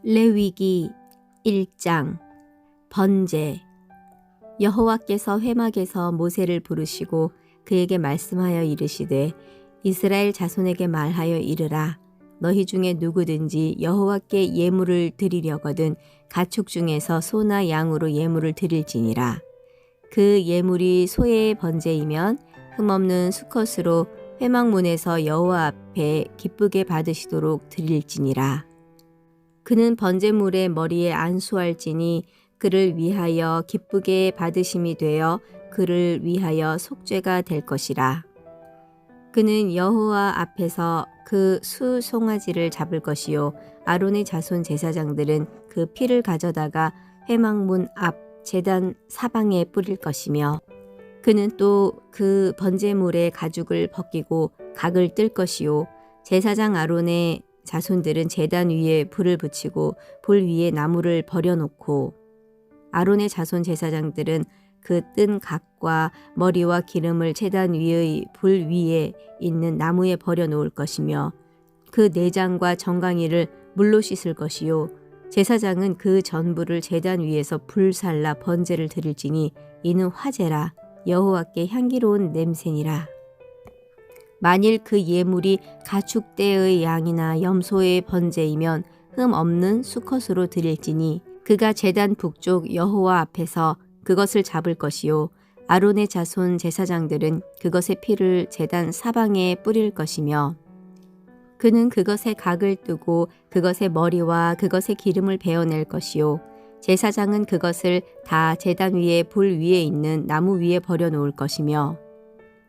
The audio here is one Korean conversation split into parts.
레위기 1장 번제. 여호와께서 회막에서 모세를 부르시고 그에게 말씀하여 이르시되 이스라엘 자손에게 말하여 이르라. 너희 중에 누구든지 여호와께 예물을 드리려거든 가축 중에서 소나 양으로 예물을 드릴지니라. 그 예물이 소의 번제이면 흠없는 수컷으로 회막문에서 여호와 앞에 기쁘게 받으시도록 드릴지니라. 그는 번제물의 머리에 안수할지니 그를 위하여 기쁘게 받으심이 되어 그를 위하여 속죄가 될 것이라. 그는 여호와 앞에서 그 수송아지를 잡을 것이요 아론의 자손 제사장들은 그 피를 가져다가 회막문 앞 제단 사방에 뿌릴 것이며 그는 또 그 번제물의 가죽을 벗기고 각을 뜰 것이요 제사장 아론의 자손들은 제단 위에 불을 붙이고 불 위에 나무를 버려놓고 아론의 자손 제사장들은 그 뜬 각과 머리와 기름을 제단 위의 불 위에 있는 나무에 버려놓을 것이며 그 내장과 정강이를 물로 씻을 것이요 제사장은 그 전부를 제단 위에서 불살라 번제를 드릴지니 이는 화제라. 여호와께 향기로운 냄새니라. 만일 그 예물이 가축대의 양이나 염소의 번제이면 흠 없는 수컷으로 드릴지니 그가 제단 북쪽 여호와 앞에서 그것을 잡을 것이요 아론의 자손 제사장들은 그것의 피를 제단 사방에 뿌릴 것이며 그는 그것의 각을 뜨고 그것의 머리와 그것의 기름을 베어낼 것이요 제사장은 그것을 다 제단 위에 불 위에 있는 나무 위에 버려놓을 것이며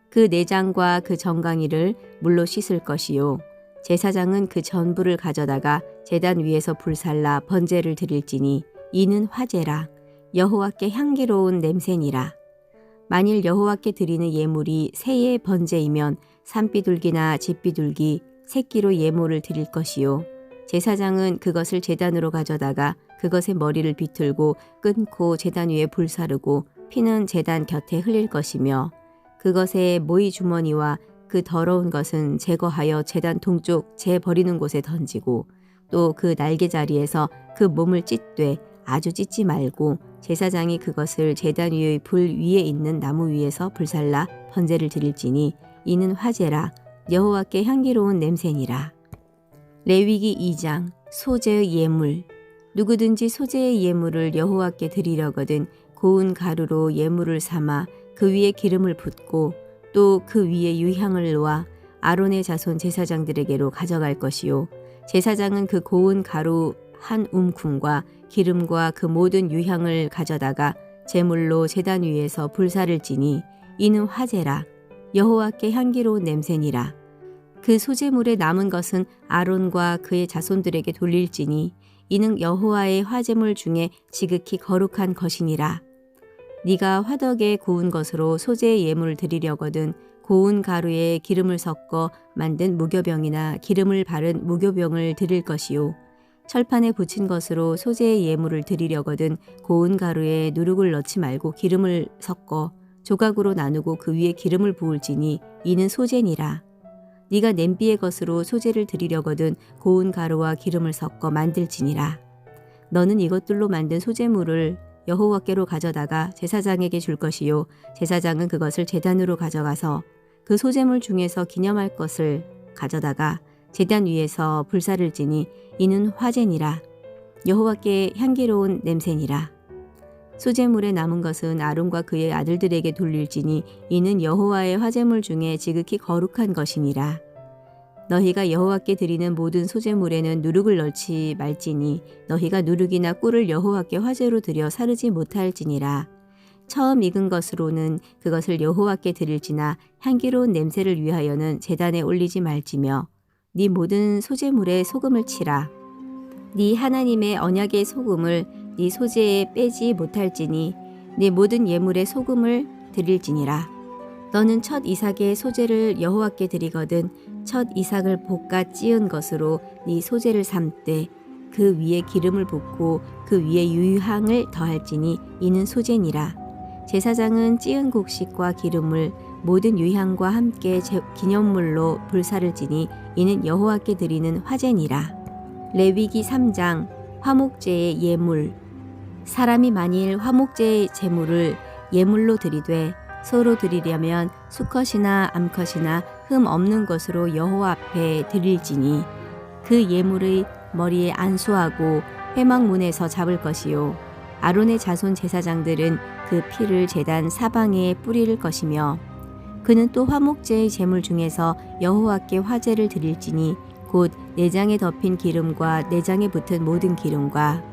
그 내장과 그 정강이를 물로 씻을 것이요 제사장은 그 전부를 가져다가 제단 위에서 불살라 번제를 드릴지니 이는 화제라. 여호와께 향기로운 냄새니라. 만일 여호와께 드리는 예물이 새의 번제이면 산비둘기나 집비둘기 새끼로 예물을 드릴 것이요 제사장은 그것을 제단으로 가져다가 그것의 머리를 비틀고 끊고 제단 위에 불사르고 피는 제단 곁에 흘릴 것이며 그것의 모이 주머니와 그 더러운 것은 제거하여 제단 동쪽 재 버리는 곳에 던지고 또 그 날개 자리에서 그 몸을 찢되 아주 찢지 말고 제사장이 그것을 제단 위의 불 위에 있는 나무 위에서 불살라 번제를 드릴지니 이는 화제라. 여호와께 향기로운 냄새니라. 레위기 2장 소제의 예물. 누구든지 소제의 예물을 여호와께 드리려거든 고운 가루로 예물을 삼아 그 위에 기름을 붓고 또 그 위에 유향을 놓아 아론의 자손 제사장들에게로 가져갈 것이요 제사장은 그 고운 가루 한 움큼과 기름과 그 모든 유향을 가져다가 제물로 제단 위에서 불사를 지니 이는 화제라. 여호와께 향기로운 냄새니라. 그 소제물에 남은 것은 아론과 그의 자손들에게 돌릴지니 이는 여호와의 화제물 중에 지극히 거룩한 것이니라. 네가 화덕에 구운 것으로 소제의 예물을 드리려거든 고운 가루에 기름을 섞어 만든 무교병이나 기름을 바른 무교병을 드릴 것이요 철판에 붙인 것으로 소제의 예물을 드리려거든 고운 가루에 누룩을 넣지 말고 기름을 섞어 조각으로 나누고 그 위에 기름을 부을지니 이는 소제니라. 네가 냄비의 것으로 소제를 드리려거든 고운 가루와 기름을 섞어 만들지니라. 너는 이것들로 만든 소제물을 여호와께로 가져다가 제사장에게 줄 것이요 제사장은 그것을 제단으로 가져가서 그 소제물 중에서 기념할 것을 가져다가 제단 위에서 불사를 지니 이는 화제니라. 여호와께 향기로운 냄새니라. 소제물에 남은 것은 아론과 그의 아들들에게 돌릴지니 이는 여호와의 화제물 중에 지극히 거룩한 것이니라. 너희가 여호와께 드리는 모든 소제물에는 누룩을 넣지 말지니 너희가 누룩이나 꿀을 여호와께 화제로 드려 사르지 못할지니라. 처음 익은 것으로는 그것을 여호와께 드릴지나 향기로운 냄새를 위하여는 제단에 올리지 말지며 네 모든 소제물에 소금을 치라. 네 하나님의 언약의 소금을 네 소제에 빼지 못할지니 네 모든 예물에 소금을 드릴지니라. 너는 첫 이삭의 소제를 여호와께 드리거든 첫 이삭을 볶아 찌은 것으로 네 소제를 삶되 그 위에 기름을 붓고 그 위에 유향을 더할지니 이는 소제니라. 제사장은 찌은 곡식과 기름을 모든 유향과 함께 기념물로 불사를 지니 이는 여호와께 드리는 화제니라. 레위기 3장 화목제의 예물. 사람이 만일 화목제의 제물을 예물로 드리되 서로 드리려면 수컷이나 암컷이나 흠 없는 것으로 여호와 앞에 드릴지니 그 예물의 머리에 안수하고 회막문에서 잡을 것이요 아론의 자손 제사장들은 그 피를 제단 사방에 뿌릴 것이며 그는 또 화목제의 제물 중에서 여호와께 화제를 드릴지니 곧 내장에 덮인 기름과 내장에 붙은 모든 기름과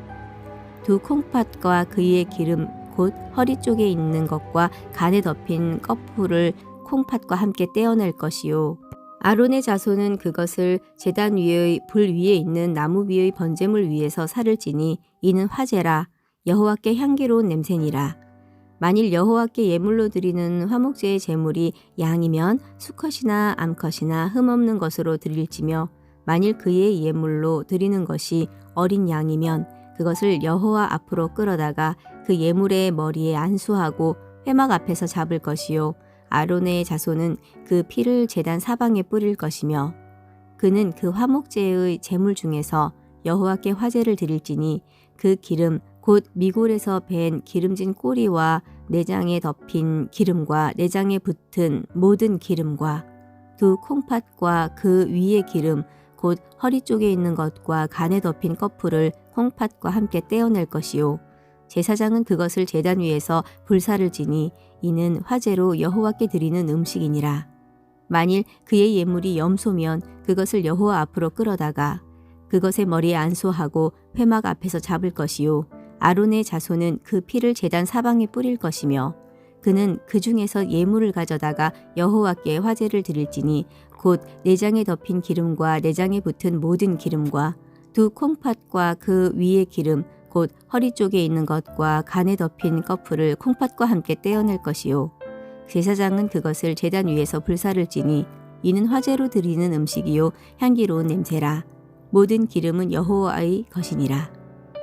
두 콩팥과 그의 기름 곧 허리 쪽에 있는 것과 간에 덮인 꺼풀을 콩팥과 함께 떼어낼 것이요 아론의 자손은 그것을 제단 위의 불 위에 있는 나무 위의 번제물 위에서 살을 지니 이는 화제라 여호와께 향기로운 냄새니라. 만일 여호와께 예물로 드리는 화목제의 제물이 양이면 수컷이나 암컷이나 흠없는 것으로 드릴지며 만일 그의 예물로 드리는 것이 어린 양이면 그것을 여호와 앞으로 끌어다가 그 예물의 머리에 안수하고 회막 앞에서 잡을 것이요 아론의 자손은 그 피를 제단 사방에 뿌릴 것이며 그는 그 화목제의 제물 중에서 여호와께 화제를 드릴지니 그 기름 곧 미골에서 밴 기름진 꼬리와 내장에 덮인 기름과 내장에 붙은 모든 기름과 두 콩팥과 그 위의 기름 곧 허리 쪽에 있는 것과 간에 덮인 꺼풀을 콩팥과 함께 떼어낼 것이요 제사장은 그것을 제단 위에서 불사를 지니 이는 화제로 여호와께 드리는 음식이니라. 만일 그의 예물이 염소면 그것을 여호와 앞으로 끌어다가 그것의 머리에 안수하고 회막 앞에서 잡을 것이요 아론의 자손은 그 피를 제단 사방에 뿌릴 것이며 그는 그 중에서 예물을 가져다가 여호와께 화제를 드릴지니 곧 내장에 덮인 기름과 내장에 붙은 모든 기름과 두 콩팥과 그 위의 기름 곧 허리 쪽에 있는 것과 간에 덮인 꺼풀을 콩팥과 함께 떼어낼 것이요 제사장은 그것을 제단 위에서 불사를 지니 이는 화제로 드리는 음식이요 향기로운 냄새라. 모든 기름은 여호와의 것이니라.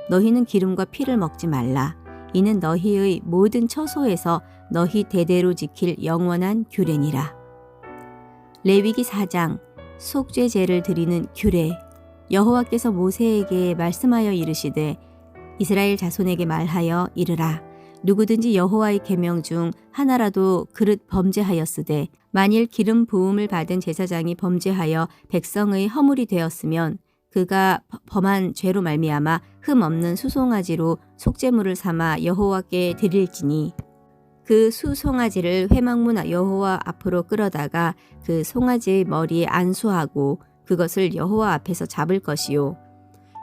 너희는 기름과 피를 먹지 말라. 이는 너희의 모든 처소에서 너희 대대로 지킬 영원한 규례니라. 레위기 4장 속죄제를 드리는 규례. 여호와께서 모세에게 말씀하여 이르시되 이스라엘 자손에게 말하여 이르라. 누구든지 여호와의 계명 중 하나라도 그릇 범죄하였으되 만일 기름 부음을 받은 제사장이 범죄하여 백성의 허물이 되었으면 그가 범한 죄로 말미암아 흠 없는 수송아지로 속죄물을 삼아 여호와께 드릴지니 그 수송아지를 회막문 여호와 앞으로 끌어다가 그 송아지의 머리에 안수하고 그것을 여호와 앞에서 잡을 것이요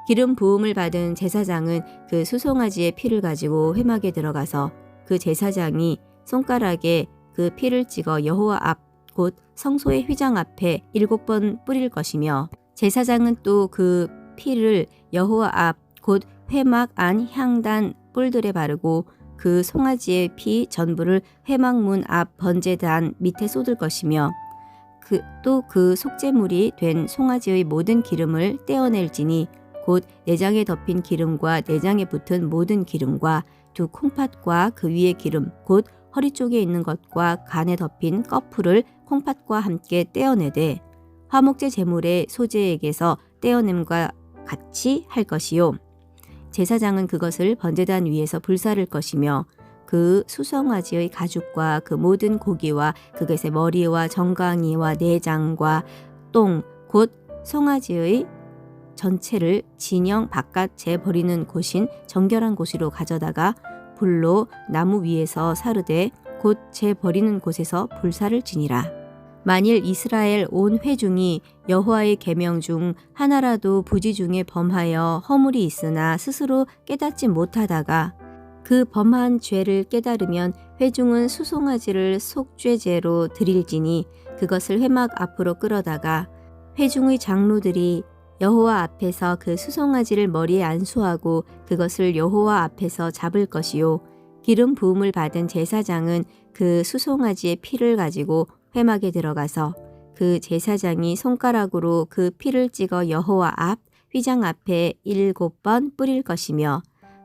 기름 부음을 받은 제사장은 그 수송아지의 피를 가지고 회막에 들어가서 그 제사장이 손가락에 그 피를 찍어 여호와 앞 곧 성소의 휘장 앞에 7번 뿌릴 것이며 제사장은 또 그 피를 여호와 앞 곧 회막 안 향단 뿔들에 바르고 그 송아지의 피 전부를 회막문 앞 번제단 밑에 쏟을 것이며 또 그 속죄물이 된 송아지의 모든 기름을 떼어낼지니 곧 내장에 덮인 기름과 내장에 붙은 모든 기름과 두 콩팥과 그 위의 기름 곧 허리 쪽에 있는 것과 간에 덮인 꺼풀을 콩팥과 함께 떼어내되 화목제 제물의 소재에게서 떼어냄과 같이 할 것이요 제사장은 그것을 번제단 위에서 불사를 것이며 그 수송아지의 가죽과 그 모든 고기와 그것의 머리와 정강이와 내장과 똥 곧 송아지의 전체를 진영 바깥 재 버리는 곳인 정결한 곳으로 가져다가 불로 나무 위에서 사르되 곧 재 버리는 곳에서 불사를 지니라. 만일 이스라엘 온 회중이 여호와의 계명 중 하나라도 부지 중에 범하여 허물이 있으나 스스로 깨닫지 못하다가 그 범한 죄를 깨달으면 회중은 수송아지를 속죄제로 드릴지니 그것을 회막 앞으로 끌어다가 회중의 장로들이 여호와 앞에서 그 수송아지를 머리에 안수하고 그것을 여호와 앞에서 잡을 것이요 기름 부음을 받은 제사장은 그 수송아지의 피를 가지고 회막에 들어가서 그 제사장이 손가락으로 그 피를 찍어 여호와 앞 휘장 앞에 7번 뿌릴 것이며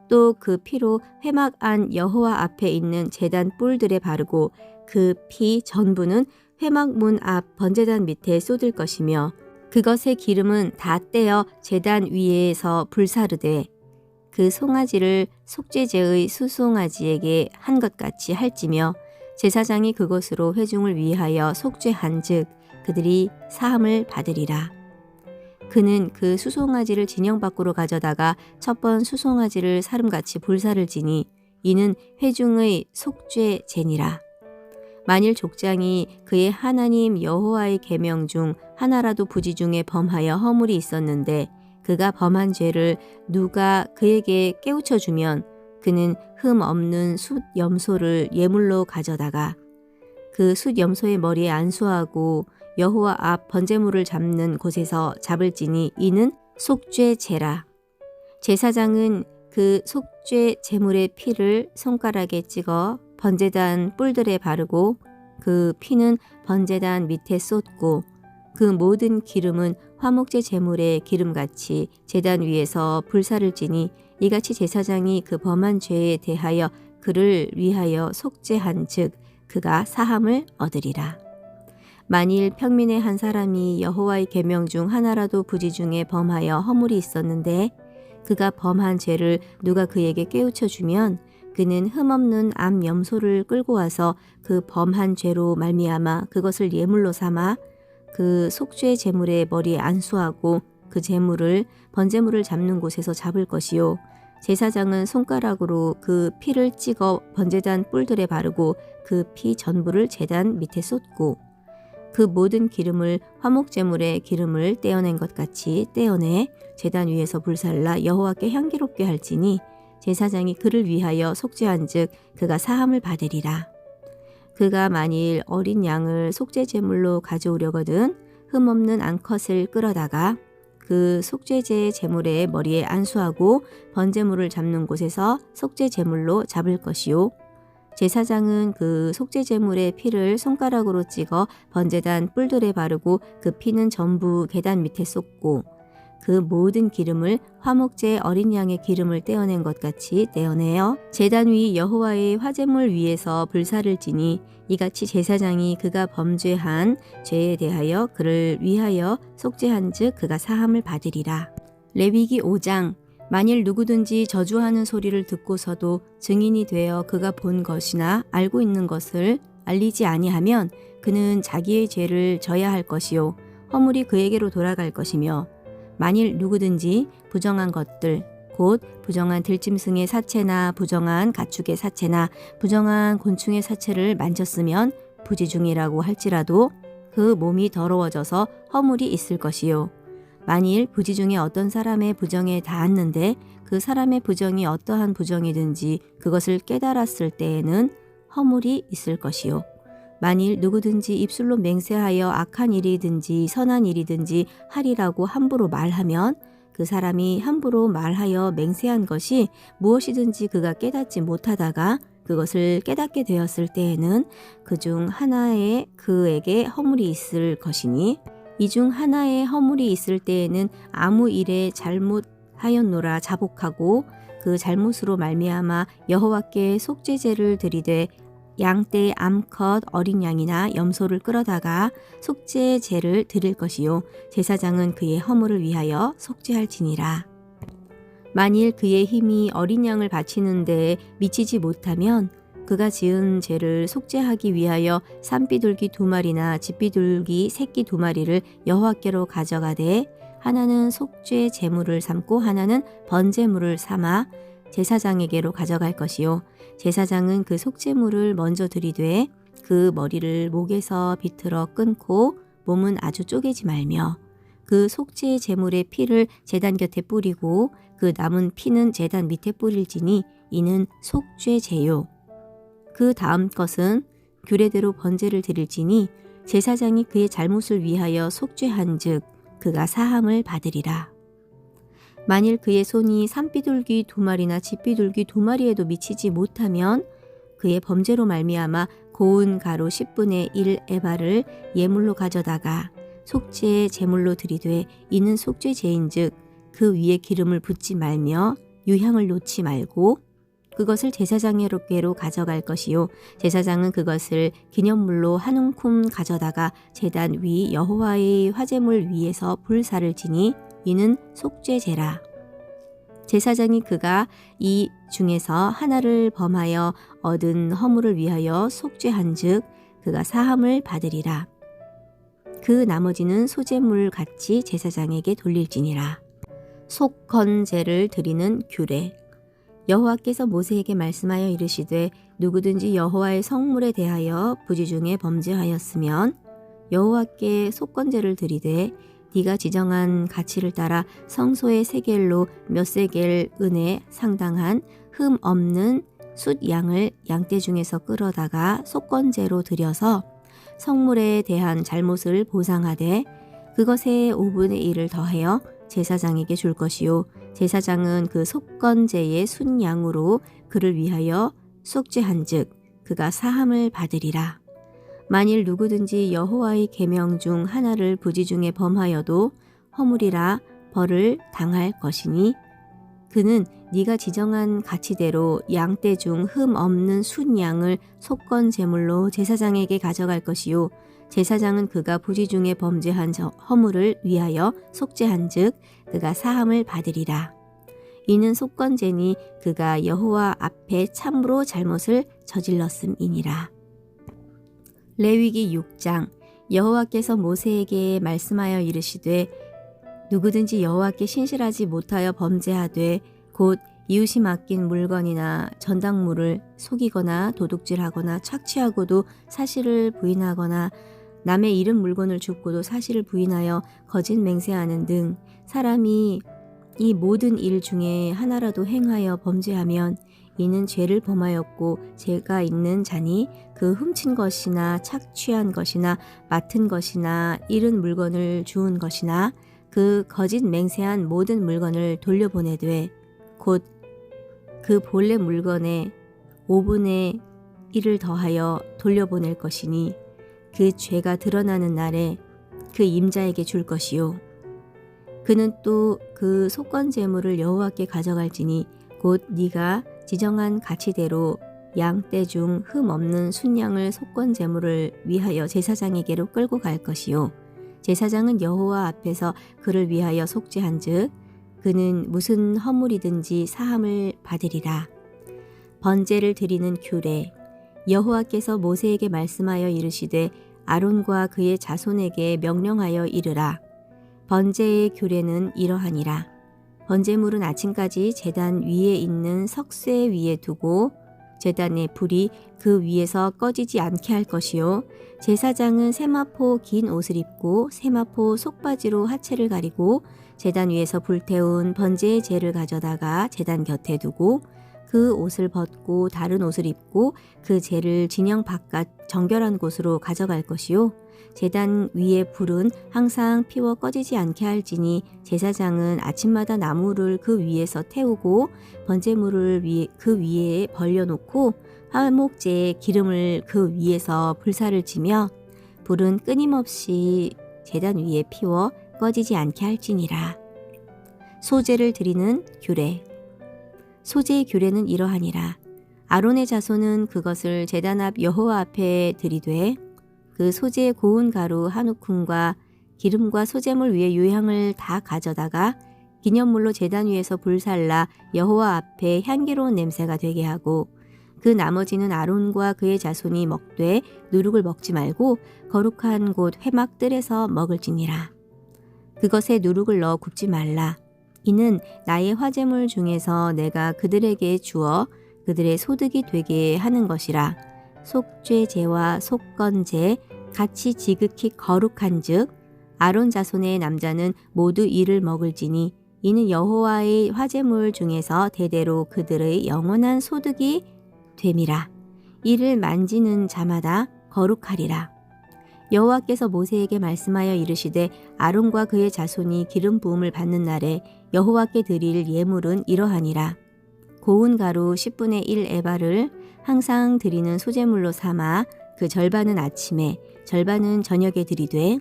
또 그 피로 회막 안 여호와 앞에 있는 제단 뿔들에 바르고 그 피 전부는 회막 문 앞 번제단 밑에 쏟을 것이며 그것의 기름은 다 떼어 제단 위에서 불사르되 그 송아지를 속죄제의 수송아지에게 한 것 같이 할지며 제사장이 그것으로 회중을 위하여 속죄한즉 그들이 사함을 받으리라. 그는 그 수송아지를 진영 밖으로 가져다가 첫 번 수송아지를 사름같이 불사를 지니 이는 회중의 속죄제니라. 만일 족장이 그의 하나님 여호와의 계명 중 하나라도 부지 중에 범하여 허물이 있었는데 그가 범한 죄를 누가 그에게 깨우쳐 주면 그는 흠 없는 숫 염소를 예물로 가져다가 그 숫 염소의 머리에 안수하고 여호와 앞 번제물을 잡는 곳에서 잡을지니 이는 속죄제라. 제사장은 그 속죄 제물의 피를 손가락에 찍어 번제단 뿔들에 바르고 그 피는 번제단 밑에 쏟고 그 모든 기름은 화목제 제물의 기름같이 제단 위에서 불사를 지니 이같이 제사장이 그 범한 죄에 대하여 그를 위하여 속죄한즉 그가 사함을 얻으리라. 만일 평민의 한 사람이 여호와의 계명 중 하나라도 부지 중에 범하여 허물이 있었는데 그가 범한 죄를 누가 그에게 깨우쳐 주면 그는 흠없는 암 염소를 끌고 와서 그 범한 죄로 말미암아 그것을 예물로 삼아 그 속죄 제물의 머리에 안수하고 그 제물을 번제물을 잡는 곳에서 잡을 것이요 제사장은 손가락으로 그 피를 찍어 번제단 뿔들에 바르고 그 피 전부를 제단 밑에 쏟고 그 모든 기름을 화목제물의 기름을 떼어낸 것 같이 떼어내 제단 위에서 불살라 여호와께 향기롭게 할지니 제사장이 그를 위하여 속죄한즉 그가 사함을 받으리라. 그가 만일 어린 양을 속죄제물로 가져오려거든 흠없는 암컷을 끌어다가 그 속죄제 제물의 머리에 안수하고 번제물을 잡는 곳에서 속죄제물로 잡을 것이요 제사장은 그 속죄제물의 피를 손가락으로 찍어 번제단 뿔들에 바르고 그 피는 전부 계단 밑에 쏟고 그 모든 기름을 화목제 어린 양의 기름을 떼어낸 것 같이 떼어내어 제단 위 여호와의 화제물 위에서 불사를 지니 이같이 제사장이 그가 범죄한 죄에 대하여 그를 위하여 속죄한즉 그가 사함을 받으리라. 레위기 5장 만일 누구든지 저주하는 소리를 듣고서도 증인이 되어 그가 본 것이나 알고 있는 것을 알리지 아니하면 그는 자기의 죄를 져야 할 것이요 허물이 그에게로 돌아갈 것이며 만일 누구든지 부정한 것들 곧 부정한 들짐승의 사체나 부정한 가축의 사체나 부정한 곤충의 사체를 만졌으면 부지중이라고 할지라도 그 몸이 더러워져서 허물이 있을 것이요 만일 부지 중에 어떤 사람의 부정에 닿았는데 그 사람의 부정이 어떠한 부정이든지 그것을 깨달았을 때에는 허물이 있을 것이요. 만일 누구든지 입술로 맹세하여 악한 일이든지 선한 일이든지 하리라고 함부로 말하면 그 사람이 함부로 말하여 맹세한 것이 무엇이든지 그가 깨닫지 못하다가 그것을 깨닫게 되었을 때에는 그 중 하나에 그에게 허물이 있을 것이니 이 중 하나의 허물이 있을 때에는 아무 일에 잘못하였노라 자복하고 그 잘못으로 말미암아 여호와께 속죄제를 드리되 양떼 암컷 어린 양이나 염소를 끌어다가 속죄제를 드릴 것이요 제사장은 그의 허물을 위하여 속죄할지니라. 만일 그의 힘이 어린 양을 바치는 데에 미치지 못하면 그가 지은 죄를 속죄하기 위하여 산비둘기 2마리나 집비둘기 새끼 2마리를 여호와께로 가져가되 하나는 속죄 제물을 삼고 하나는 번제물을 삼아 제사장에게로 가져갈 것이요 제사장은 그 속죄물을 먼저 드리되 그 머리를 목에서 비틀어 끊고 몸은 아주 쪼개지 말며 그 속죄 제물의 피를 제단 곁에 뿌리고 그 남은 피는 제단 밑에 뿌릴지니 이는 속죄제요. 그 다음 것은 규례대로 번제를 드릴지니 제사장이 그의 잘못을 위하여 속죄한즉 그가 사함을 받으리라. 만일 그의 손이 산비둘기 2마리나 집비둘기 2마리에도 미치지 못하면 그의 범죄로 말미암아 고운 가루 10분의 1 에바를 예물로 가져다가 속죄 제물로 드리되 이는 속죄제인즉 그 위에 기름을 붓지 말며 유향을 놓지 말고 그것을 제사장에게로 가져갈 것이요 제사장은 그것을 기념물로 한 움큼 가져다가 제단 위 여호와의 화제물 위에서 불사를 지니 이는 속죄제라. 제사장이 그가 이 중에서 하나를 범하여 얻은 허물을 위하여 속죄한즉 그가 사함을 받으리라. 그 나머지는 소재물 같이 제사장에게 돌릴지니라. 속건제를 드리는 규례. 여호와께서 모세에게 말씀하여 이르시되 누구든지 여호와의 성물에 대하여 부지 중에 범죄하였으면 여호와께 속건제를 드리되 네가 지정한 가치를 따라 성소의 세겔로 몇 세겔 은에 상당한 흠 없는 숫 양을 양떼 중에서 끌어다가 속건제로 드려서 성물에 대한 잘못을 보상하되 그것의 5분의 1을 더하여 제사장에게 줄 것이요 제사장은 그 속건제의 순양으로 그를 위하여 속죄한즉 그가 사함을 받으리라. 만일 누구든지 여호와의 계명 중 하나를 부지 중에 범하여도 허물이라 벌을 당할 것이니 그는 네가 지정한 가치대로 양떼 중 흠 없는 순양을 속건 제물로 제사장에게 가져갈 것이요 제사장은 그가 부지 중에 범죄한 허물을 위하여 속죄한즉 그가 사함을 받으리라. 이는 속건제니 그가 여호와 앞에 참으로 잘못을 저질렀음이니라. 레위기 6장. 여호와께서 모세에게 말씀하여 이르시되 누구든지 여호와께 신실하지 못하여 범죄하되 곧 이웃이 맡긴 물건이나 전당물을 속이거나 도둑질하거나 착취하고도 사실을 부인하거나 남의 잃은 물건을 줍고도 사실을 부인하여 거짓 맹세하는 등 사람이 이 모든 일 중에 하나라도 행하여 범죄하면 이는 죄를 범하였고 죄가 있는 자니 그 훔친 것이나 착취한 것이나 맡은 것이나 잃은 물건을 주운 것이나 그 거짓 맹세한 모든 물건을 돌려보내되 곧 그 본래 물건의 5분의 1을 더하여 돌려보낼 것이니 그 죄가 드러나는 날에 그 임자에게 줄 것이요 그는 또 그 속건 제물을 여호와께 가져갈지니 곧 네가 지정한 가치대로 양떼 중 흠 없는 순양을 속건 제물을 위하여 제사장에게로 끌고 갈 것이요 제사장은 여호와 앞에서 그를 위하여 속죄한즉 그는 무슨 허물이든지 사함을 받으리라. 번제를 드리는 규례. 여호와께서 모세에게 말씀하여 이르시되 아론과 그의 자손에게 명령하여 이르라. 번제의 규례는 이러하니라. 번제물은 아침까지 제단 위에 있는 석쇠 위에 두고 제단의 불이 그 위에서 꺼지지 않게 할 것이요 제사장은 세마포 긴 옷을 입고 세마포 속바지로 하체를 가리고 제단 위에서 불태운 번제의 재를 가져다가 제단 곁에 두고 그 옷을 벗고 다른 옷을 입고 그 재를 진영 바깥 정결한 곳으로 가져갈 것이요 제단 위의 불은 항상 피워 꺼지지 않게 할지니 제사장은 아침마다 나무를 그 위에서 태우고 번제물을 그 위에 벌려놓고 화목제에 기름을 그 위에서 불사를 지며 불은 끊임없이 제단 위에 피워 꺼지지 않게 할지니라. 소제를 드리는 규례. 소제의 규례는 이러하니라. 아론의 자손은 그것을 제단 앞 여호와 앞에 드리되 그 소제의 고운 가루 한 우큼과 기름과 소제물 위에 유향을 다 가져다가 기념물로 제단 위에서 불살라 여호와 앞에 향기로운 냄새가 되게 하고 그 나머지는 아론과 그의 자손이 먹되 누룩을 먹지 말고 거룩한 곳 회막들에서 먹을지니라. 그것에 누룩을 넣어 굽지 말라. 이는 나의 화제물 중에서 내가 그들에게 주어 그들의 소득이 되게 하는 것이라. 속죄제와 속건제 같이 지극히 거룩한즉 아론 자손의 남자는 모두 이를 먹을지니 이는 여호와의 화제물 중에서 대대로 그들의 영원한 소득이 됨이라. 이를 만지는 자마다 거룩하리라. 여호와께서 모세에게 말씀하여 이르시되 아론과 그의 자손이 기름 부음을 받는 날에 여호와께 드릴 예물은 이러하니라. 고운 가루 10분의 1 에바를 항상 드리는 소제물로 삼아 그 절반은 아침에 절반은 저녁에 드리되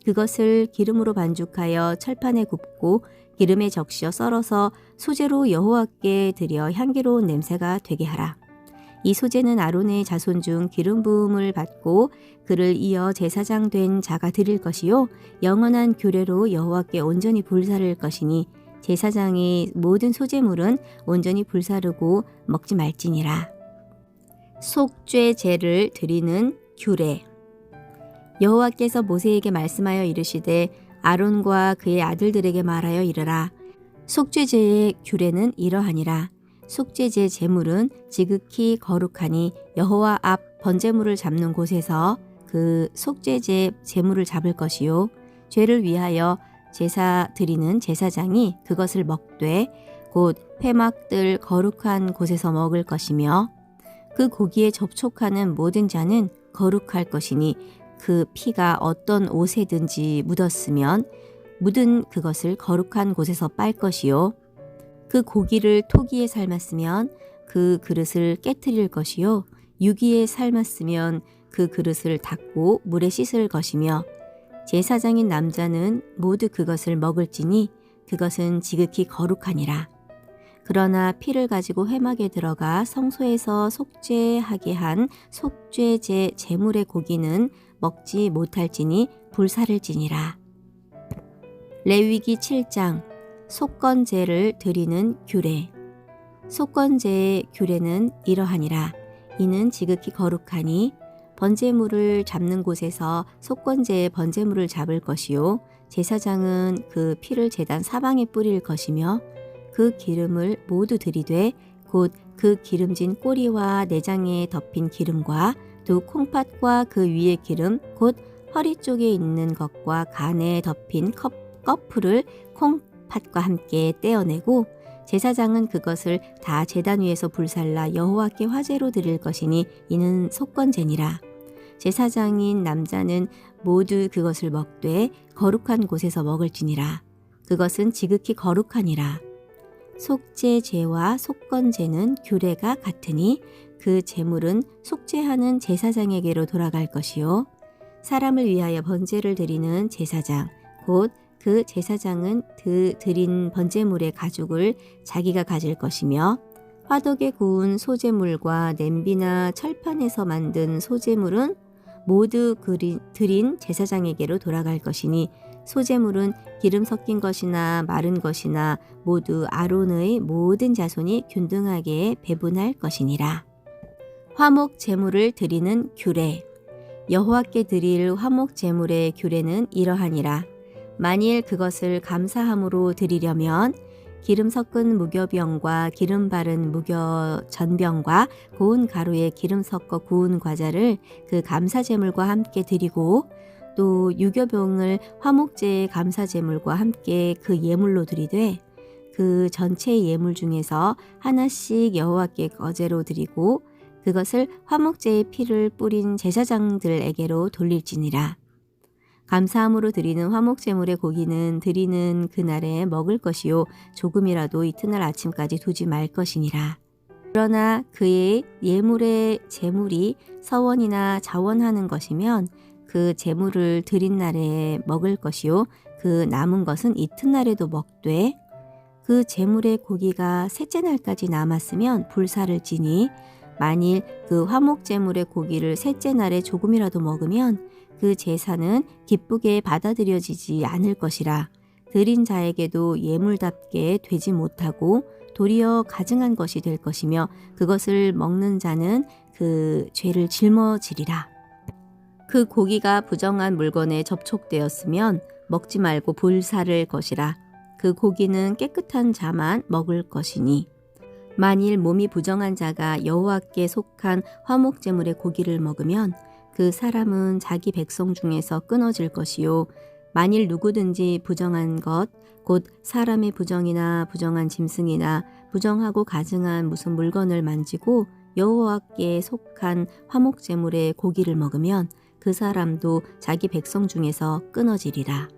그것을 기름으로 반죽하여 철판에 굽고 기름에 적셔 썰어서 소제로 여호와께 드려 향기로운 냄새가 되게 하라. 이 소제는 아론의 자손 중 기름 부음을 받고 그를 이어 제사장 된 자가 드릴 것이요 영원한 규례로 여호와께 온전히 불사를 것이니 제사장이 모든 소제물은 온전히 불사르고 먹지 말지니라. 속죄제를 드리는 규례. 여호와께서 모세에게 말씀하여 이르시되 아론과 그의 아들들에게 말하여 이르라. 속죄제의 규례는 이러하니라. 속죄제 제물은 지극히 거룩하니 여호와 앞 번제물을 잡는 곳에서 그 속죄제 제물을 잡을 것이요 죄를 위하여 제사 드리는 제사장이 그것을 먹되 곧 회막들 거룩한 곳에서 먹을 것이며 그 고기에 접촉하는 모든 자는 거룩할 것이니 그 피가 어떤 옷에든지 묻었으면 묻은 그것을 거룩한 곳에서 빨 것이요 그 고기를 토기에 삶았으면 그 그릇을 깨트릴 것이요 유기에 삶았으면 그 그릇을 닦고 물에 씻을 것이며 제사장인 남자는 모두 그것을 먹을지니 그것은 지극히 거룩하니라. 그러나 피를 가지고 회막에 들어가 성소에서 속죄하게 한 속죄제 제물의 고기는 먹지 못할지니 불사를지니라. 레위기 7장 속건제를 드리는 규례. 속건제의 규례는 이러하니라. 이는 지극히 거룩하니 번제물을 잡는 곳에서 속건제의 번제물을 잡을 것이요 제사장은 그 피를 제단 사방에 뿌릴 것이며 그 기름을 모두 들이되 곧 그 기름진 꼬리와 내장에 덮인 기름과 또 콩팥과 그 위의 기름 곧 허리 쪽에 있는 것과 간에 덮인 꺼풀을 콩팥과 함께 떼어내고 제사장은 그것을 다 제단 위에서 불살라 여호와께 화제로 드릴 것이니 이는 속건제니라. 제사장인 남자는 모두 그것을 먹되 거룩한 곳에서 먹을지니라. 그것은 지극히 거룩하니라. 속죄제와 속건제는 규례가 같으니 그 제물은 속죄하는 제사장에게로 돌아갈 것이요 사람을 위하여 번제를 드리는 제사장 곧 그 제사장은 그 드린 번제물의 가죽을 자기가 가질 것이며 화덕에 구운 소제물과 냄비나 철판에서 만든 소제물은 모두 드린 제사장에게로 돌아갈 것이니 소제물은 기름 섞인 것이나 마른 것이나 모두 아론의 모든 자손이 균등하게 배분할 것이니라. 화목 제물을 드리는 규례. 여호와께 드릴 화목 제물의 규례는 이러하니라. 만일 그것을 감사함으로 드리려면 기름 섞은 무교병과 기름 바른 무교전병과 고운 가루에 기름 섞어 구운 과자를 그 감사제물과 함께 드리고 또 유교병을 화목제의 감사제물과 함께 그 예물로 드리되 그 전체 예물 중에서 하나씩 여호와께 거제로 드리고 그것을 화목제의 피를 뿌린 제사장들에게로 돌릴지니라. 감사함으로 드리는 화목제물의 고기는 드리는 그날에 먹을 것이요 조금이라도 이튿날 아침까지 두지 말 것이니라. 그러나 그의 예물의 제물이 서원이나 자원하는 것이면 그 제물을 드린 날에 먹을 것이요 그 남은 것은 이튿날에도 먹되 그 제물의 고기가 셋째 날까지 남았으면 불사를지니 만일 그 화목제물의 고기를 셋째 날에 조금이라도 먹으면 그 제사는 기쁘게 받아들여지지 않을 것이라. 드린 자에게도 예물답게 되지 못하고 도리어 가증한 것이 될 것이며 그것을 먹는 자는 그 죄를 짊어지리라. 그 고기가 부정한 물건에 접촉되었으면 먹지 말고 불사를 것이라. 그 고기는 깨끗한 자만 먹을 것이니 만일 몸이 부정한 자가 여호와께 속한 화목제물의 고기를 먹으면 그 사람은 자기 백성 중에서 끊어질 것이요 만일 누구든지 부정한 것 곧 사람의 부정이나 부정한 짐승이나 부정하고 가증한 무슨 물건을 만지고 여호와께 속한 화목제물의 고기를 먹으면 그 사람도 자기 백성 중에서 끊어지리라.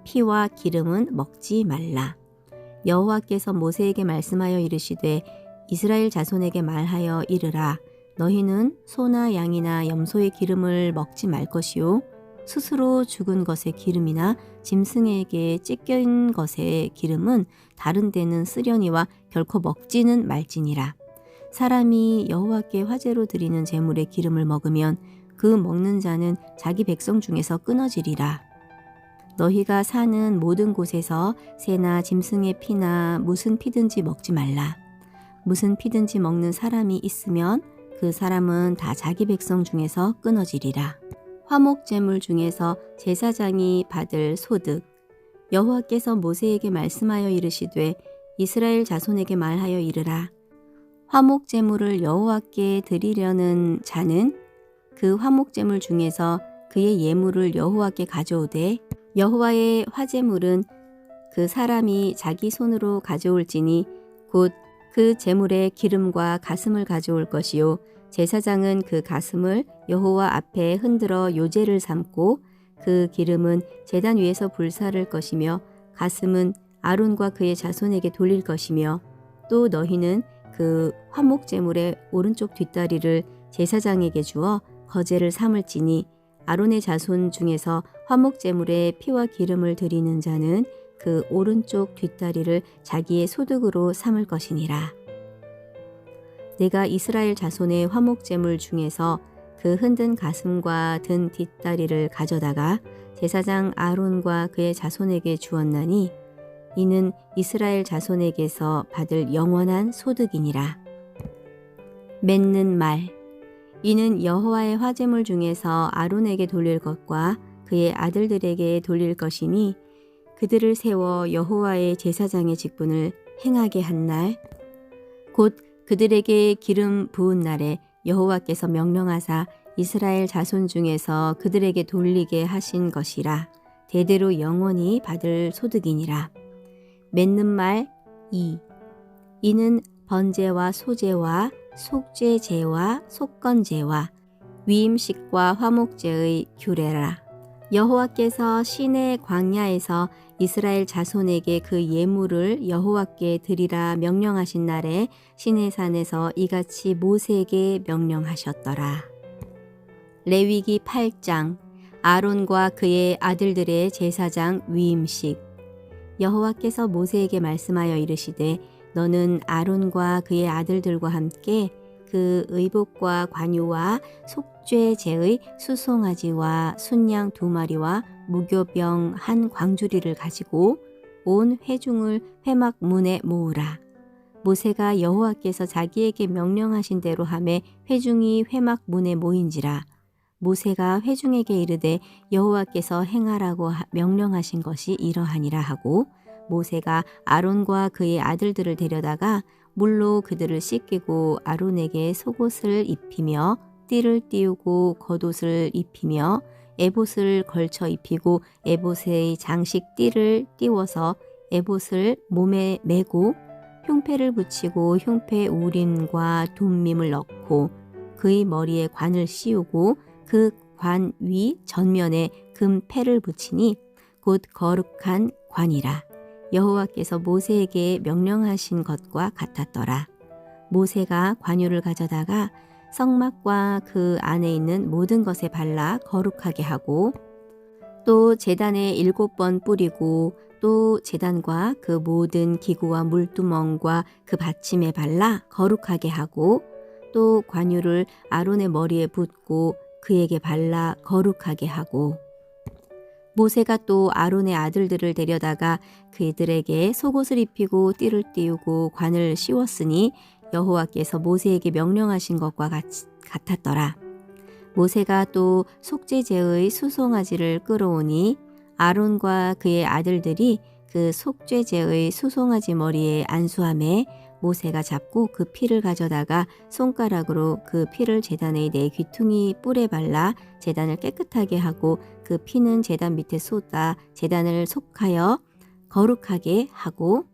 피와 기름은 먹지 말라. 여호와께서 모세에게 말씀하여 이르시되 이스라엘 자손에게 말하여 이르라. 너희는 소나 양이나 염소의 기름을 먹지 말 것이요 스스로 죽은 것의 기름이나 짐승에게 찢긴 것의 기름은 다른 데는 쓰려니와 결코 먹지는 말지니라. 사람이 여호와께 화제로 드리는 제물의 기름을 먹으면 그 먹는 자는 자기 백성 중에서 끊어지리라. 너희가 사는 모든 곳에서 새나 짐승의 피나 무슨 피든지 먹지 말라. 무슨 피든지 먹는 사람이 있으면 그 사람은 다 자기 백성 중에서 끊어지리라. 화목제물 중에서 제사장이 받을 소득. 여호와께서 모세에게 말씀하여 이르시되 이스라엘 자손에게 말하여 이르라. 화목제물을 여호와께 드리려는 자는 그 화목제물 중에서 그의 예물을 여호와께 가져오되 여호와의 화제물은 그 사람이 자기 손으로 가져올지니 곧 그 제물의 기름과 가슴을 가져올 것이요 제사장은 그 가슴을 여호와 앞에 흔들어 요제를 삼고 그 기름은 제단 위에서 불사를 것이며 가슴은 아론과 그의 자손에게 돌릴 것이며 또 너희는 그 화목제물의 오른쪽 뒷다리를 제사장에게 주어 거제를 삼을지니 아론의 자손 중에서 화목제물에 피와 기름을 드리는 자는 그 오른쪽 뒷다리를 자기의 소득으로 삼을 것이니라. 내가 이스라엘 자손의 화목제물 중에서 그 흔든 가슴과 든 뒷다리를 가져다가 제사장 아론과 그의 자손에게 주었나니 이는 이스라엘 자손에게서 받을 영원한 소득이니라. 맺는 말. 이는 여호와의 화제물 중에서 아론에게 돌릴 것과 그의 아들들에게 돌릴 것이니 그들을 세워 여호와의 제사장의 직분을 행하게 한 날, 곧 그들에게 기름 부은 날에 여호와께서 명령하사 이스라엘 자손 중에서 그들에게 돌리게 하신 것이라. 대대로 영원히 받을 소득이니라. 맺는 말 2. 이는 번제와 소제와 속죄제와 속건제와 위임식과 화목제의 규례라. 여호와께서 시내 광야에서 이스라엘 자손에게 그 예물을 여호와께 드리라 명령하신 날에 시내산에서 이같이 모세에게 명령하셨더라. 레위기 8장. 아론과 그의 아들들의 제사장 위임식. 여호와께서 모세에게 말씀하여 이르시되 너는 아론과 그의 아들들과 함께 그 의복과 관유와 속죄제의 수송아지와 순양 2마리와 무교병 한 광주리를 가지고 온 회중을 회막 문에 모으라. 모세가 여호와께서 자기에게 명령하신 대로 하매 회중이 회막 문에 모인지라. 모세가 회중에게 이르되 여호와께서 행하라고 명령하신 것이 이러하니라 하고 모세가 아론과 그의 아들들을 데려다가 물로 그들을 씻기고 아론에게 속옷을 입히며 띠를 띄우고 겉옷을 입히며 에봇을 걸쳐 입히고 에봇의 장식 띠를 띄워서 에봇을 몸에 메고 흉패를 붙이고 흉패 우림과 둠밈을 넣고 그의 머리에 관을 씌우고 그 관 위 전면에 금패를 붙이니 곧 거룩한 관이라. 여호와께서 모세에게 명령하신 것과 같았더라. 모세가 관유를 가져다가 성막과 그 안에 있는 모든 것에 발라 거룩하게 하고 또 제단에 7번 뿌리고 또 제단과 그 모든 기구와 물두멍과 그 받침에 발라 거룩하게 하고 또 관유를 아론의 머리에 붓고 그에게 발라 거룩하게 하고 모세가 또 아론의 아들들을 데려다가 그들에게 속옷을 입히고 띠를 띄우고 관을 씌웠으니 여호와께서 모세에게 명령하신 것과 같았더라. 모세가 또 속죄제의 수송아지를 끌어오니 아론과 그의 아들들이 그 속죄제의 수송아지 머리에 안수하매 모세가 잡고 그 피를 가져다가 손가락으로 그 피를 제단의 네 귀퉁이 뿔에 발라 제단을 깨끗하게 하고 그 피는 제단 밑에 쏟아 제단을 속하여 거룩하게 하고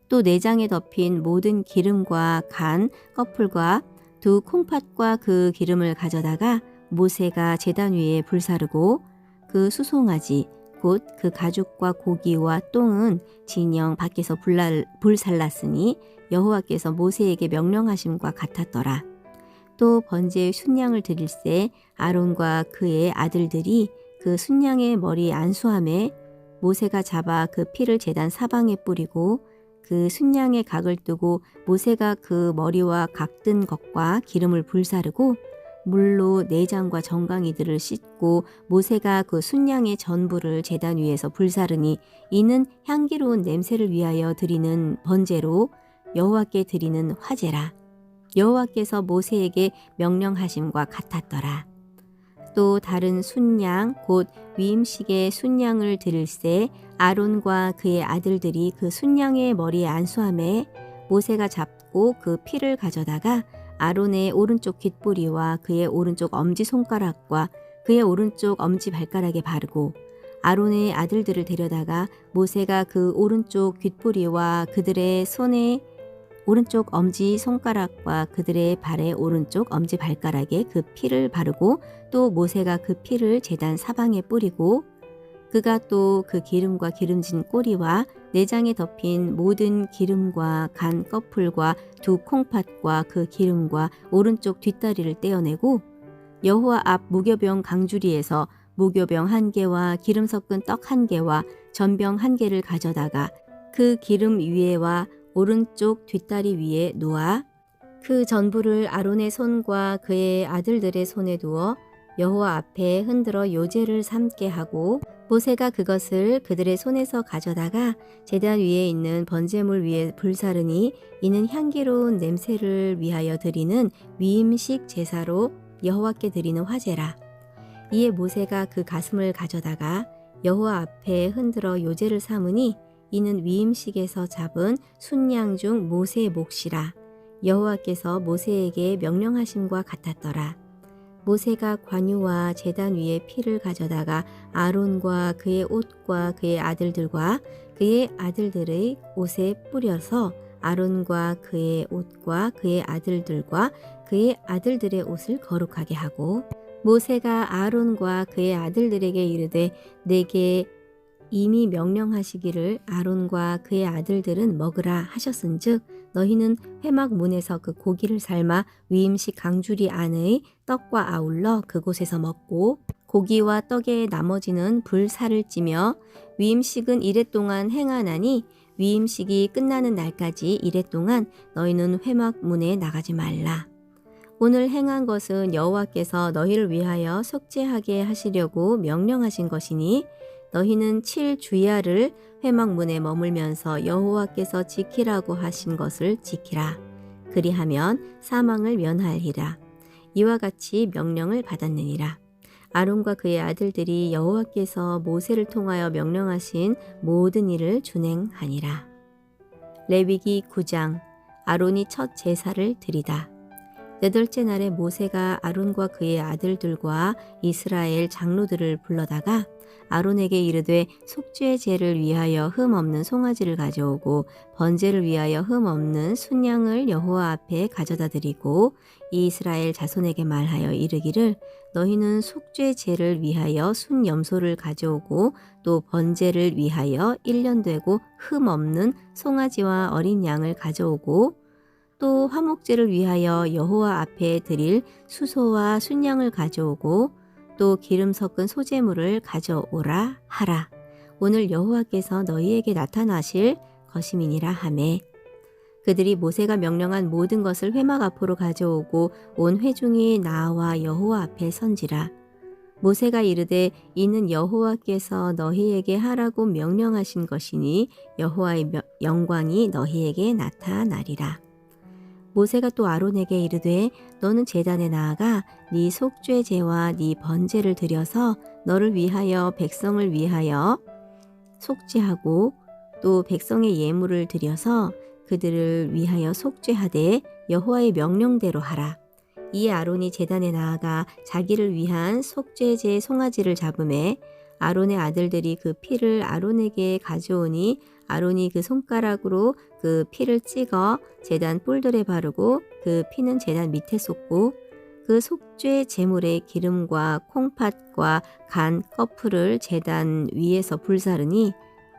또 내장에 덮인 모든 기름과 간, 꺼풀과 두 콩팥과 그 기름을 가져다가 모세가 제단 위에 불사르고 그 수송아지 곧 그 가죽과 고기와 똥은 진영 밖에서 불살랐으니 여호와께서 모세에게 명령하심과 같았더라. 또 번제의 순양을 드릴새 아론과 그의 아들들이 그 순양의 머리 안수함에 모세가 잡아 그 피를 제단 사방에 뿌리고 그 순양의 각을 뜨고 모세가 그 머리와 각든 것과 기름을 불사르고 물로 내장과 정강이들을 씻고 모세가 그 순양의 전부를 제단 위에서 불사르니 이는 향기로운 냄새를 위하여 드리는 번제로 여호와께 드리는 화제라. 여호와께서 모세에게 명령하심과 같았더라. 또 다른 순양 곧 위임식의 순양을 드릴새 아론과 그의 아들들이 그 순양의 머리에 안수하매 모세가 잡고 그 피를 가져다가 아론의 오른쪽 귓보리와 그의 오른쪽 엄지손가락과 그의 오른쪽 엄지발가락에 바르고 아론의 아들들을 데려다가 모세가 그 오른쪽 귓보리와 그들의 손에 오른쪽 엄지손가락과 그들의 발의 오른쪽 엄지발가락에 그 피를 바르고 또 모세가 그 피를 제단 사방에 뿌리고 그가 또 그 기름과 기름진 꼬리와 내장에 덮인 모든 기름과 간 껍풀과 두 콩팥과 그 기름과 오른쪽 뒷다리를 떼어내고 여호와 앞 무교병 강주리에서 무교병 1개와 기름 섞은 떡 1개와 전병 1개를 가져다가 그 기름 위에와 오른쪽 뒷다리 위에 놓아 그 전부를 아론의 손과 그의 아들들의 손에 두어 여호와 앞에 흔들어 요제를 삼게 하고 모세가 그것을 그들의 손에서 가져다가 제단 위에 있는 번제물 위에 불사르니 이는 향기로운 냄새를 위하여 드리는 위임식 제사로 여호와께 드리는 화제라. 이에 모세가 그 가슴을 가져다가 여호와 앞에 흔들어 요제를 삼으니 이는 위임식에서 잡은 순양 중 모세의 몫이라. 여호와께서 모세에게 명령하심과 같았더라. 모세가 관유와 제단 위에 피를 가져다가 아론과 그의 옷과 그의 아들들과 그의 아들들의 옷에 뿌려서 아론과 그의 옷과 그의 아들들과 그의 아들들의 옷을 거룩하게 하고 모세가 아론과 그의 아들들에게 이르되 내게 이미 명령하시기를 아론과 그의 아들들은 먹으라 하셨은즉 너희는 회막 문에서 그 고기를 삶아 위임식 강주리 안의 떡과 아울러 그곳에서 먹고 고기와 떡의 나머지는 불살을 찌며 위임식은 이레 동안 행하나니 위임식이 끝나는 날까지 이레 동안 너희는 회막 문에 나가지 말라. 오늘 행한 것은 여호와께서 너희를 위하여 속죄하게 하시려고 명령하신 것이니 너희는 7주야를 회막문에 머물면서 여호와께서 지키라고 하신 것을 지키라. 그리하면 사망을 면하리라. 이와 같이 명령을 받았느니라. 아론과 그의 아들들이 여호와께서 모세를 통하여 명령하신 모든 일을 준행하니라. 레위기 9장 아론이 첫 제사를 드리다. 8째 날에 모세가 아론과 그의 아들들과 이스라엘 장로들을 불러다가 아론에게 이르되 속죄의 제를 위하여 흠 없는 송아지를 가져오고 번제를 위하여 흠 없는 순양을 여호와 앞에 가져다 드리고 이스라엘 자손에게 말하여 이르기를 너희는 속죄의 제를 위하여 순염소를 가져오고 또 번제를 위하여 1년 되고 흠 없는 송아지와 어린 양을 가져오고 또 화목제를 위하여 여호와 앞에 드릴 수소와 순양을 가져오고 또 기름 섞은 소제물을 가져오라 하라. 오늘 여호와께서 너희에게 나타나실 것임이니라 하매 그들이 모세가 명령한 모든 것을 회막 앞으로 가져오고 온 회중이 나와 여호와 앞에 선지라. 모세가 이르되 이는 여호와께서 너희에게 하라고 명령하신 것이니 여호와의 영광이 너희에게 나타나리라. 모세가 또 아론에게 이르되 너는 제단에 나아가 네 속죄제와 네 번제를 드려서 너를 위하여 백성을 위하여 속죄하고 또 백성의 예물을 드려서 그들을 위하여 속죄하되 여호와의 명령대로 하라. 이에 아론이 제단에 나아가 자기를 위한 속죄제 송아지를 잡음에 아론의 아들들이 그 피를 아론에게 가져오니 아론이 그 손가락으로 그 피를 찍어 제단 뿔들에 바르고 그 피는 제단 밑에 쏟고 그 속죄 제물의 기름과 콩팥과 간 껍풀을 제단 위에서 불사르니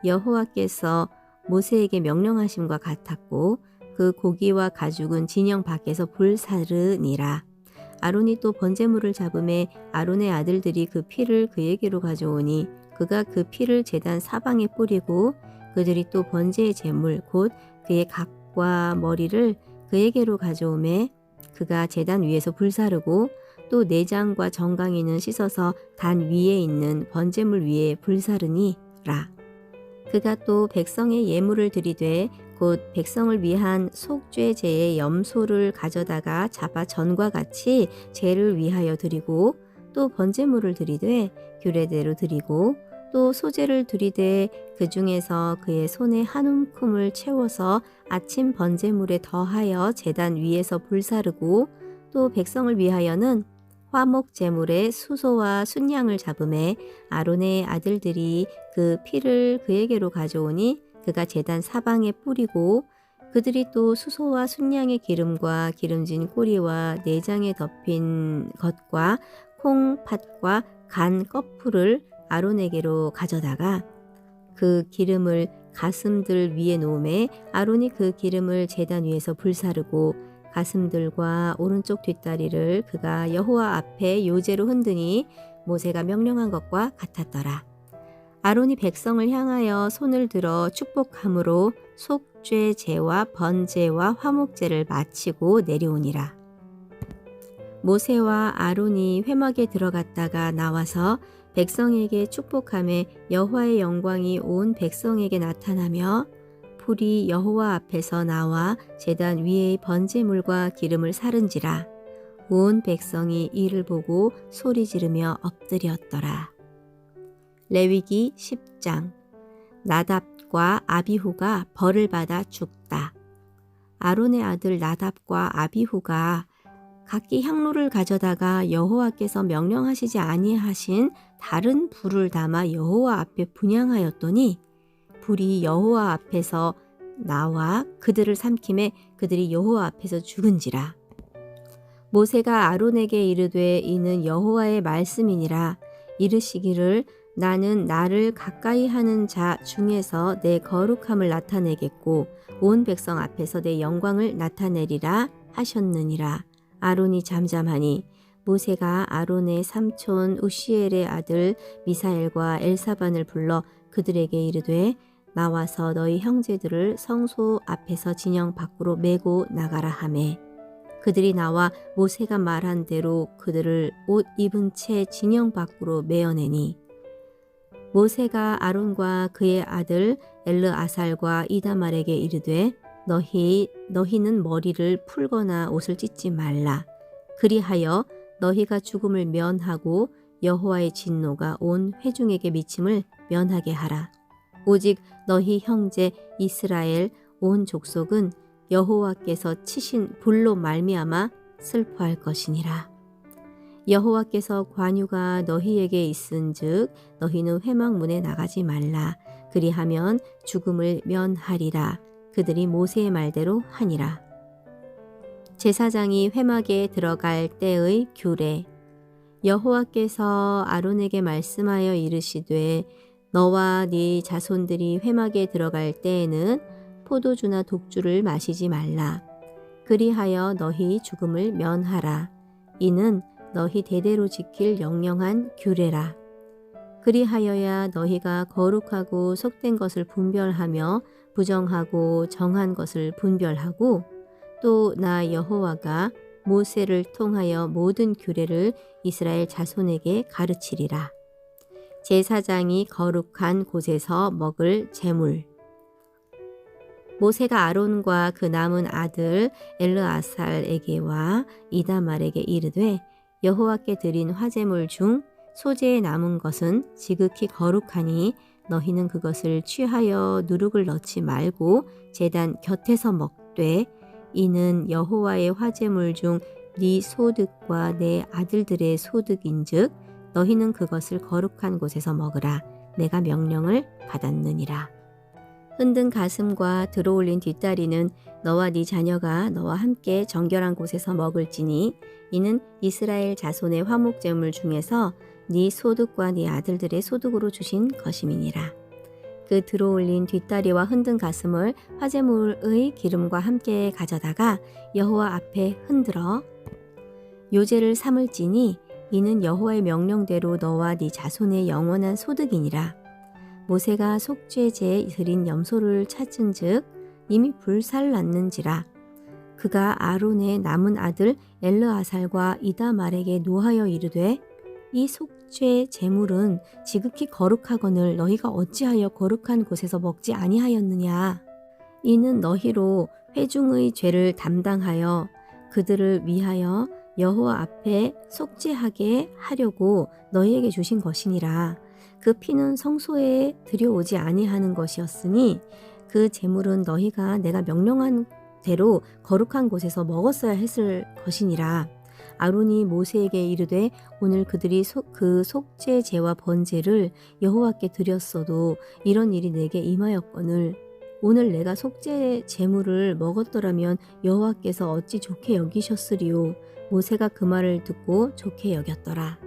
여호와께서 모세에게 명령하심과 같았고 그 고기와 가죽은 진영 밖에서 불사르니라. 아론이 또 번제물을 잡음에 아론의 아들들이 그 피를 그에게로 가져오니 그가 그 피를 제단 사방에 뿌리고 그들이 또 번제의 제물 곧 그의 각과 머리를 그에게로 가져오매 그가 제단 위에서 불사르고 또 내장과 정강이는 씻어서 단 위에 있는 번제물 위에 불사르니라. 그가 또 백성의 예물을 드리되 곧 백성을 위한 속죄제의 염소를 가져다가 잡아 전과 같이 죄를 위하여 드리고 또 번제물을 드리되 규례대로 드리고 또 소제를 드리되 그 중에서 그의 손에 한 움큼을 채워서 아침 번제물에 더하여 제단 위에서 불사르고 또 백성을 위하여는 화목 제물의 수소와 순양을 잡음에 아론의 아들들이 그 피를 그에게로 가져오니 그가 제단 사방에 뿌리고 그들이 또 수소와 순양의 기름과 기름진 꼬리와 내장에 덮인 것과 콩팥과 간 껍풀을 아론에게로 가져다가 그 기름을 가슴들 위에 놓음에 아론이 그 기름을 제단 위에서 불사르고 가슴들과 오른쪽 뒷다리를 그가 여호와 앞에 요제로 흔드니 모세가 명령한 것과 같았더라. 아론이 백성을 향하여 손을 들어 축복함으로 속죄제와 번제와 화목제를 마치고 내려오니라. 모세와 아론이 회막에 들어갔다가 나와서 백성에게 축복하매 여호와의 영광이 온 백성에게 나타나며 불이 여호와 앞에서 나와 제단 위의 번제물과 기름을 사른지라. 온 백성이 이를 보고 소리 지르며 엎드렸더라. 레위기 10장. 나답과 아비후가 벌을 받아 죽다. 아론의 아들 나답과 아비후가 각기 향로를 가져다가 여호와께서 명령하시지 아니하신 다른 불을 담아 여호와 앞에 분향하였더니 불이 여호와 앞에서 나와 그들을 삼킴에 그들이 여호와 앞에서 죽은지라. 모세가 아론에게 이르되 이는 여호와의 말씀이니라. 이르시기를 나는 나를 가까이 하는 자 중에서 내 거룩함을 나타내겠고 온 백성 앞에서 내 영광을 나타내리라 하셨느니라. 아론이 잠잠하니 모세가 아론의 삼촌 우시엘의 아들 미사엘과 엘사반을 불러 그들에게 이르되 나와서 너희 형제들을 성소 앞에서 진영 밖으로 메고 나가라 하매 그들이 나와 모세가 말한 대로 그들을 옷 입은 채 진영 밖으로 메어내니 모세가 아론과 그의 아들 엘르아살과 이다말에게 이르되 너희는 머리를 풀거나 옷을 찢지 말라. 그리하여 너희가 죽음을 면하고 여호와의 진노가 온 회중에게 미침을 면하게 하라. 오직 너희 형제 이스라엘 온 족속은 여호와께서 치신 불로 말미암아 슬퍼할 것이니라. 여호와께서 관유가 너희에게 있은즉 너희는 회막문에 나가지 말라. 그리하면 죽음을 면하리라. 그들이 모세의 말대로 하니라. 제사장이 회막에 들어갈 때의 규례. 여호와께서 아론에게 말씀하여 이르시되 너와 네 자손들이 회막에 들어갈 때에는 포도주나 독주를 마시지 말라. 그리하여 너희 죽음을 면하라. 이는 너희 대대로 지킬 영영한 규례라. 그리하여야 너희가 거룩하고 속된 것을 분별하며 부정하고 정한 것을 분별하고 또 나 여호와가 모세를 통하여 모든 규례를 이스라엘 자손에게 가르치리라. 제사장이 거룩한 곳에서 먹을 제물. 모세가 아론과 그 남은 아들 엘르아살에게와 이다말에게 이르되 여호와께 드린 화제물 중 소재에 남은 것은 지극히 거룩하니 너희는 그것을 취하여 누룩을 넣지 말고 제단 곁에서 먹되 이는 여호와의 화제물 중 네 소득과 내 아들들의 소득인즉 너희는 그것을 거룩한 곳에서 먹으라. 내가 명령을 받았느니라. 흔든 가슴과 들어올린 뒷다리는 너와 네 자녀가 너와 함께 정결한 곳에서 먹을지니 이는 이스라엘 자손의 화목제물 중에서 네 소득과 네 아들들의 소득으로 주신 것임이니라. 그 들어올린 뒷다리와 흔든 가슴을 화제물의 기름과 함께 가져다가 여호와 앞에 흔들어 요제를 삼을지니 이는 여호와의 명령대로 너와 네 자손의 영원한 소득이니라. 모세가 속죄제에 드린 염소를 찾은즉 이미 불살났는지라. 그가 아론의 남은 아들 엘르아살과 이다말에게 노하여 이르되 이 속죄 제물은 지극히 거룩하거늘 너희가 어찌하여 거룩한 곳에서 먹지 아니하였느냐. 이는 너희로 회중의 죄를 담당하여 그들을 위하여 여호와 앞에 속죄하게 하려고 너희에게 주신 것이니라. 그 피는 성소에 들여오지 아니하는 것이었으니 그 제물은 너희가 내가 명령한 대로 거룩한 곳에서 먹었어야 했을 것이니라. 아론이 모세에게 이르되 오늘 그들이 그 속죄제와 번제를 여호와께 드렸어도 이런 일이 내게 임하였거늘 오늘 내가 속죄 제물을 먹었더라면 여호와께서 어찌 좋게 여기셨으리요. 모세가 그 말을 듣고 좋게 여겼더라.